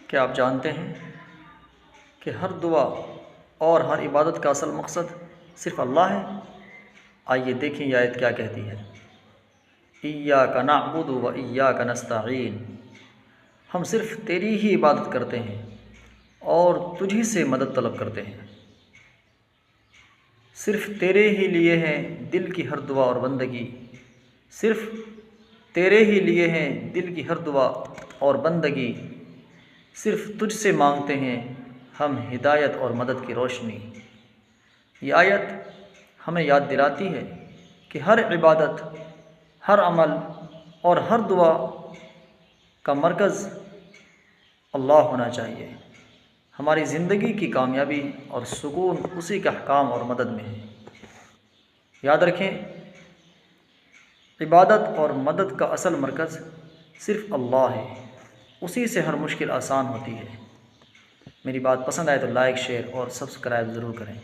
क्या आप जानते हैं कि हर दुआ और हर इबादत का असल मकसद सिर्फ़ अल्लाह है? आइए देखें ये आयत क्या कहती है। इय्याका नअबुदु व इय्याका नस्तईन। हम सिर्फ़ तेरी ही इबादत करते हैं और तुझी से मदद तलब करते हैं। सिर्फ़ तेरे ही लिए हैं दिल की हर दुआ और बंदगी। सिर्फ़ तेरे ही लिए हैं दिल की हर दुआ और बंदगी। सिर्फ़ तुझसे मांगते हैं हम हिदायत और मदद की रोशनी। ये आयत हमें याद दिलाती है कि हर इबादत, हर अमल और हर दुआ का मरकज़ अल्लाह होना चाहिए। हमारी ज़िंदगी की कामयाबी और सुकून उसी के अहकाम और मदद में है। याद रखें, इबादत और मदद का असल मरकज़ सिर्फ़ अल्लाह है। उसी से हर मुश्किल आसान होती है। मेरी बात पसंद आए तो लाइक, शेयर और सब्सक्राइब ज़रूर करें।